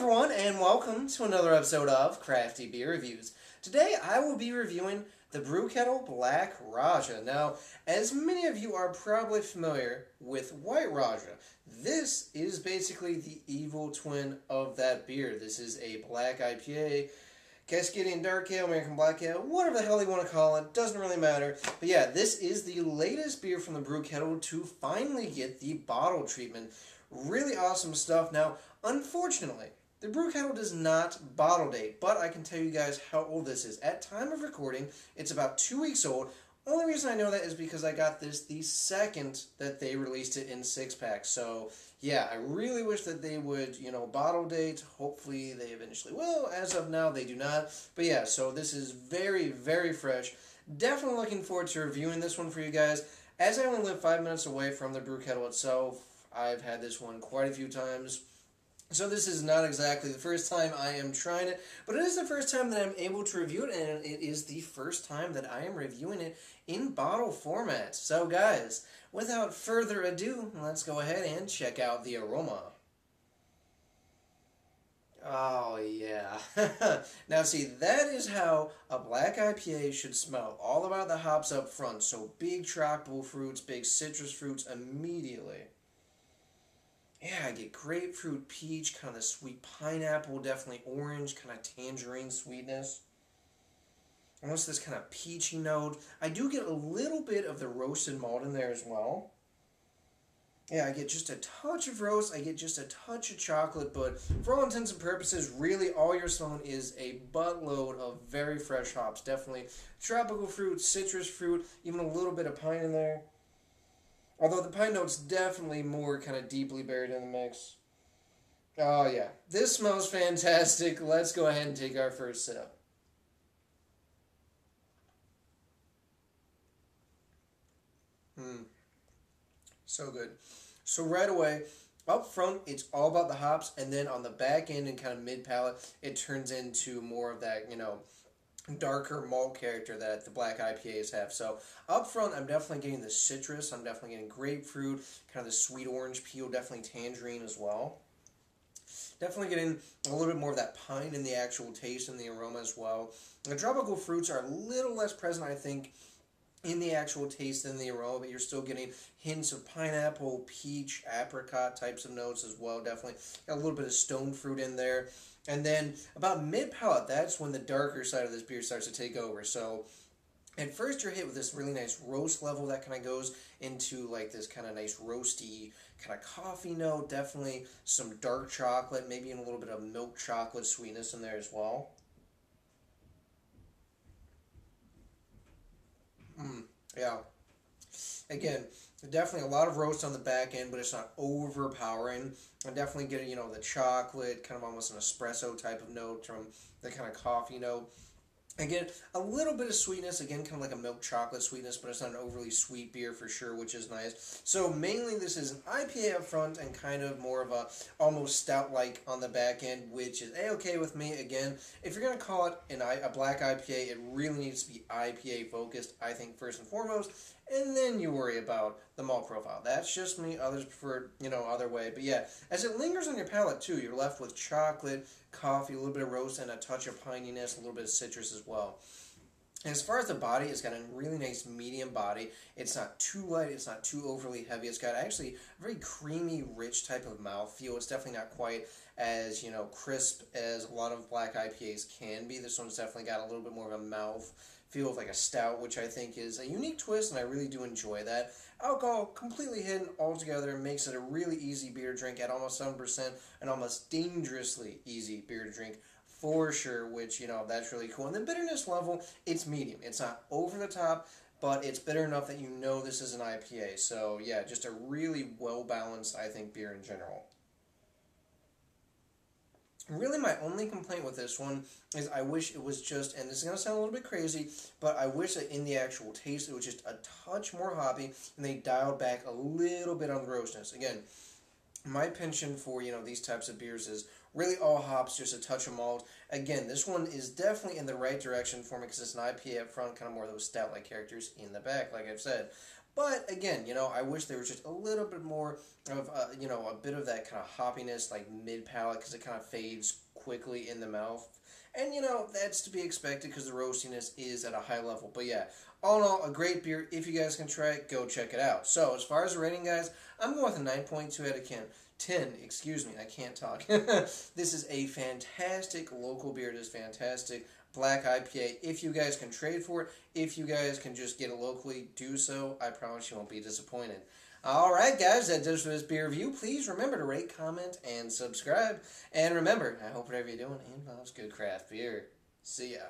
everyone, and welcome to another episode of Crafty Beer Reviews. Today I will be reviewing the Brew Kettle Black Rajah. Now, as many of you are probably familiar with White Rajah, this is basically the evil twin of that beer. This is a black IPA, Cascadian Dark Ale, American Black Ale, whatever the hell you want to call it, doesn't really matter. But yeah, this is the latest beer from the Brew Kettle to finally get the bottle treatment. Really awesome stuff. Now, unfortunately, the Brew Kettle does not bottle date, but I can tell you guys how old this is. At time of recording, it's about 2 weeks old. Only reason I know that is because I got this the second that they released it in 6-pack. So, yeah, I really wish that they would, bottle date. Hopefully they eventually will. As of now, they do not. But yeah, so this is very, very fresh. Definitely looking forward to reviewing this one for you guys. As I only live 5 minutes away from the Brew Kettle itself, I've had this one quite a few times. So this is not exactly the first time I am trying it, but it is the first time that I'm able to review it, and it is the first time that I am reviewing it in bottle format. So guys, without further ado, let's go ahead and check out the aroma. Oh yeah. Now see, that is how a black IPA should smell. All about the hops up front, so big tropical fruits, big citrus fruits immediately. Yeah, I get grapefruit, peach, kind of the sweet pineapple, definitely orange, kind of tangerine sweetness. Almost this kind of peachy note. I do get a little bit of the roasted malt in there as well. Yeah, I get just a touch of roast, I get just a touch of chocolate, but for all intents and purposes, really all you're smelling is a buttload of very fresh hops. Definitely tropical fruit, citrus fruit, even a little bit of pine in there. Although the pine note's definitely more kind of deeply buried in the mix. Oh yeah, this smells fantastic. Let's go ahead and take our first sip. So good. So right away, up front, it's all about the hops, and then on the back end and kind of mid-palate, it turns into more of that, darker malt character that the black IPAs have. So up front, I'm definitely getting the citrus. I'm definitely getting grapefruit, kind of the sweet orange peel, definitely tangerine as well. Definitely getting a little bit more of that pine in the actual taste and the aroma as well. The tropical fruits are a little less present, I think, in the actual taste than the aroma, but you're still getting hints of pineapple, peach, apricot types of notes as well. Definitely got a little bit of stone fruit in there. And then about mid-palate, that's when the darker side of this beer starts to take over. So at first you're hit with this really nice roast level that kind of goes into like this kind of nice roasty kind of coffee note. Definitely some dark chocolate, maybe even a little bit of milk chocolate sweetness in there as well. Yeah. Again, definitely a lot of roast on the back end, but it's not overpowering. I'm definitely getting, the chocolate, kind of almost an espresso type of note from the kind of coffee note. Again, a little bit of sweetness, again, kind of like a milk chocolate sweetness, but it's not an overly sweet beer for sure, which is nice. So mainly this is an IPA up front and kind of more of a almost stout-like on the back end, which is A-okay with me. Again, if you're going to call it a black IPA, it really needs to be IPA focused, I think, first and foremost, and then you worry about the malt profile. That's just me. Others prefer, other way. But yeah, as it lingers on your palate too, you're left with chocolate, coffee, a little bit of roast, and a touch of pininess, a little bit of citrus as well. And as far as the body, it's got a really nice medium body. It's not too light, it's not too overly heavy. It's got actually a very creamy, rich type of mouthfeel. It's definitely not quite as, crisp as a lot of black IPAs can be. This one's definitely got a little bit more of a mouth feel of like a stout, which I think is a unique twist, and I really do enjoy that. Alcohol completely hidden altogether makes it a really easy beer to drink at almost 7%, and almost dangerously easy beer to drink for sure, which, that's really cool. And the bitterness level, it's medium. It's not over the top, but it's bitter enough that this is an IPA. So yeah, just a really well-balanced, I think, beer in general. Really, my only complaint with this one is I wish it was just, and this is going to sound a little bit crazy, but I wish that in the actual taste it was just a touch more hoppy, and they dialed back a little bit on the roastness. Again, my penchant for, these types of beers is Really all hops, just a touch of malt. Again, this one is definitely in the right direction for me because it's an IPA up front, kind of more of those stout-like characters in the back, like I've said. But again, I wish there was just a little bit more of, a bit of that kind of hoppiness, like mid-palate, because it kind of fades quickly in the mouth. And, that's to be expected because the roastiness is at a high level. But yeah, all in all, a great beer. If you guys can try it, go check it out. So, as far as the rating, guys, I'm going with a 9.2 out of 10. Excuse me, I can't talk. This is a fantastic local beer. It is fantastic. Black IPA. If you guys can trade for it, if you guys can just get it locally, do so. I promise you won't be disappointed. Alright guys, that does for this beer review. Please remember to rate, comment, and subscribe. And remember, I hope whatever you're doing involves good craft beer. See ya.